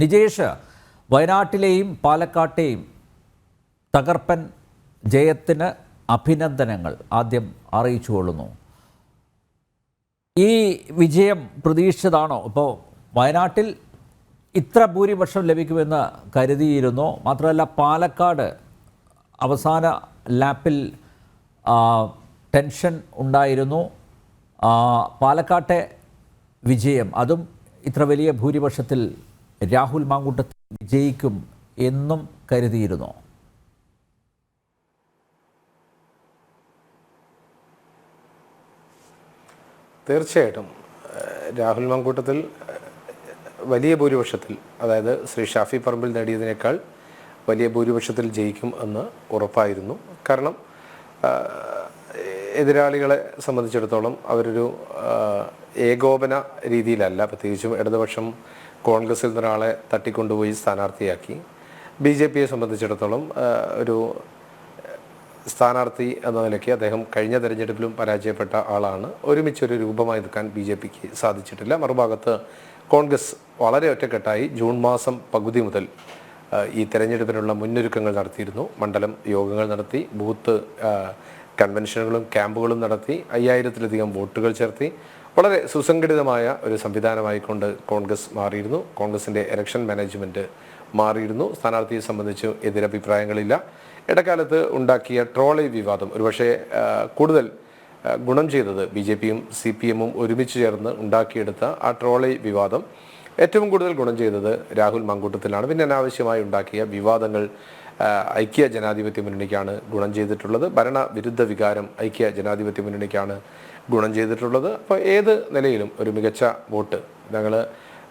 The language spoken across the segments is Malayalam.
നിജേഷ്, വയനാട്ടിലെയും പാലക്കാട്ടെയും തകർപ്പൻ ജയത്തിന് അഭിനന്ദനങ്ങൾ ആദ്യം അറിയിച്ചുകൊള്ളുന്നു. ഈ വിജയം പ്രതീക്ഷിച്ചതാണോ? ഇപ്പോൾ വയനാട്ടിൽ ഇത്ര ഭൂരിപക്ഷം ലഭിക്കുമെന്ന് കരുതിയിരുന്നു. മാത്രമല്ല, പാലക്കാട് അവസാന ലാപ്പിൽ ടെൻഷൻ ഉണ്ടായിരുന്നു. പാലക്കാട്ടെ വിജയം, അതും ഇത്ര വലിയ ഭൂരിപക്ഷത്തിൽ രാഹുൽ മാങ്കൂട്ടത്തിൽ വിജയിക്കും എന്നും കരുതിയിരുന്നു. തീർച്ചയായിട്ടും രാഹുൽ മാങ്കൂട്ടത്തിൽ വലിയ ഭൂരിപക്ഷത്തിൽ, അതായത് ശ്രീ ഷാഫി പറമ്പിൽ നേടിയതിനേക്കാൾ വലിയ ഭൂരിപക്ഷത്തിൽ ജയിക്കും എന്ന് ഉറപ്പായിരുന്നു. കാരണം എതിരാളികളെ സംബന്ധിച്ചിടത്തോളം അവരൊരു ഏകോപന രീതിയിലല്ല, പ്രത്യേകിച്ചും ഇടതുപക്ഷം കോൺഗ്രസിൽ നിന്നൊരാളെ തട്ടിക്കൊണ്ടുപോയി സ്ഥാനാർത്ഥിയാക്കി. BJP സംബന്ധിച്ചിടത്തോളം ഒരു സ്ഥാനാർത്ഥി എന്ന നിലയ്ക്ക് അദ്ദേഹം കഴിഞ്ഞ തെരഞ്ഞെടുപ്പിലും പരാജയപ്പെട്ട ആളാണ്. ഒരുമിച്ചൊരു രൂപമായി നിൽക്കാൻ BJPക്ക് സാധിച്ചിട്ടില്ല. മറുഭാഗത്ത് കോൺഗ്രസ് വളരെ ഒറ്റക്കെട്ടായി ജൂൺ മാസം പകുതി മുതൽ ഈ തെരഞ്ഞെടുപ്പിനുള്ള മുന്നൊരുക്കങ്ങൾ നടത്തിയിരുന്നു. മണ്ഡലം യോഗങ്ങൾ നടത്തി, ബൂത്ത് കൺവെൻഷനുകളും ക്യാമ്പുകളും നടത്തി, 5000-ലധികം വോട്ടുകൾ ചേർത്തി വളരെ സുസംഘടിതമായ ഒരു സംവിധാനമായിക്കൊണ്ട് കോൺഗ്രസ് മാറിയിരുന്നു. കോൺഗ്രസിൻ്റെ ഇലക്ഷൻ മാനേജ്മെൻറ്റ് മാറിയിരുന്നു. സ്ഥാനാർത്ഥിയെ സംബന്ധിച്ച് എതിരഭിപ്രായങ്ങളില്ല. ഇടക്കാലത്ത് ഉണ്ടാക്കിയ ട്രോളി വിവാദം ഒരുപക്ഷെ കൂടുതൽ ഗുണം ചെയ്തത് BJPയും CPMും ഒരുമിച്ച് ചേർന്ന് ഉണ്ടാക്കിയെടുത്ത ആ ട്രോളി വിവാദം ഏറ്റവും കൂടുതൽ ഗുണം ചെയ്തത് രാഹുൽ മാങ്കൂട്ടത്തിലാണ്. പിന്നെ അനാവശ്യമായി ഉണ്ടാക്കിയ വിവാദങ്ങൾ ഐക്യ ജനാധിപത്യ മുന്നണിക്കാണ് ഗുണം ചെയ്തിട്ടുള്ളത്. ഭരണവിരുദ്ധ വികാരം ഐക്യ ജനാധിപത്യ മുന്നണിക്കാണ് ഗുണം ചെയ്തിട്ടുള്ളത്. അപ്പോൾ ഏത് നിലയിലും ഒരു മികച്ച വോട്ട് ഞങ്ങൾ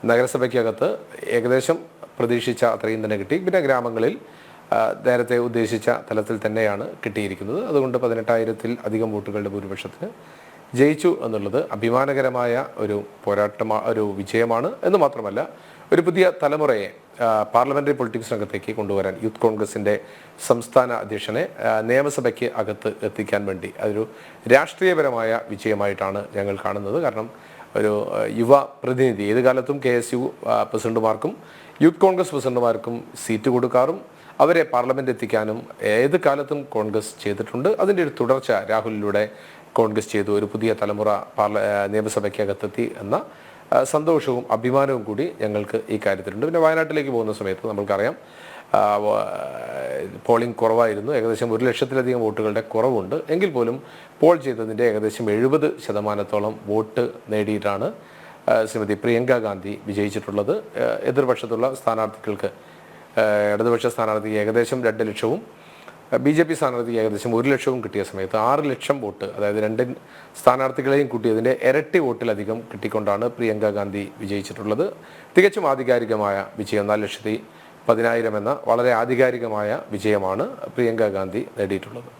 നഗരസഭയ്ക്കകത്ത് ഏകദേശം പ്രതീക്ഷിച്ച അത്രയും തന്നെ കിട്ടി. പിന്നെ ഗ്രാമങ്ങളിൽ നേരത്തെ ഉദ്ദേശിച്ച തലത്തിൽ തന്നെയാണ് കിട്ടിയിരിക്കുന്നത്. അതുകൊണ്ട് 18,000-ൽ അധികം വോട്ടുകളുടെ ഭൂരിപക്ഷത്തിന് ജയിച്ചു എന്നുള്ളത് അഭിമാനകരമായ ഒരു ഒരു വിജയമാണ്. എന്ന് മാത്രമല്ല, ഒരു പുതിയ തലമുറയെ പാർലമെൻ്ററി പൊളിറ്റിക്സ് രംഗത്തേക്ക് കൊണ്ടുവരാൻ യൂത്ത് കോൺഗ്രസിൻ്റെ സംസ്ഥാന അധ്യക്ഷനെ നിയമസഭയ്ക്ക് അകത്ത് എത്തിക്കാൻ വേണ്ടി അതൊരു രാഷ്ട്രീയപരമായ വിജയമായിട്ടാണ് ഞങ്ങൾ കാണുന്നത്. കാരണം ഒരു യുവ പ്രതിനിധി, ഏത് കാലത്തും KSU പ്രസിഡന്റുമാർക്കും യൂത്ത് കോൺഗ്രസ് പ്രസിഡന്റുമാർക്കും സീറ്റ് കൊടുക്കാറും അവരെ പാർലമെന്റ് എത്തിക്കാനും ഏത് കാലത്തും കോൺഗ്രസ് ചെയ്തിട്ടുണ്ട്. അതിൻ്റെ ഒരു തുടർച്ച രാഹുലിലൂടെ കോൺഗ്രസ് ചെയ്തു. ഒരു പുതിയ തലമുറ നിയമസഭയ്ക്കകത്തെത്തി എന്ന സന്തോഷവും അഭിമാനവും കൂടി ഞങ്ങൾക്ക് ഈ കാര്യത്തിലുണ്ട്. പിന്നെ വയനാട്ടിലേക്ക് പോകുന്ന സമയത്ത് നമ്മൾക്കറിയാം, പോളിംഗ് കുറവായിരുന്നു. ഏകദേശം 1,00,000-ലധികം വോട്ടുകളുടെ കുറവുണ്ട്. എങ്കിൽ പോലും പോൾ ചെയ്തതിൻ്റെ ഏകദേശം 70% വോട്ട് നേടിയിട്ടാണ് ശ്രീമതി പ്രിയങ്ക ഗാന്ധി വിജയിച്ചിട്ടുള്ളത്. എതിർപക്ഷത്തുള്ള സ്ഥാനാർത്ഥികൾക്ക്, ഇടതുപക്ഷ സ്ഥാനാർത്ഥിക്ക് ഏകദേശം 2 ലക്ഷവും BJP സ്ഥാനാർത്ഥിക്ക് ഏകദേശം 1 ലക്ഷവും കിട്ടിയ സമയത്ത് 6 ലക്ഷം വോട്ട്, അതായത് 2 സ്ഥാനാർത്ഥികളെയും കൂട്ടിയതിൻ്റെ ഇരട്ടി വോട്ടിലധികം കിട്ടിക്കൊണ്ടാണ് പ്രിയങ്ക ഗാന്ധി വിജയിച്ചിട്ടുള്ളത്. തികച്ചും ആധികാരികമായ വിജയം, 4,10,000 എന്ന വളരെ ആധികാരികമായ വിജയമാണ് പ്രിയങ്ക ഗാന്ധി നേടിയിട്ടുള്ളത്.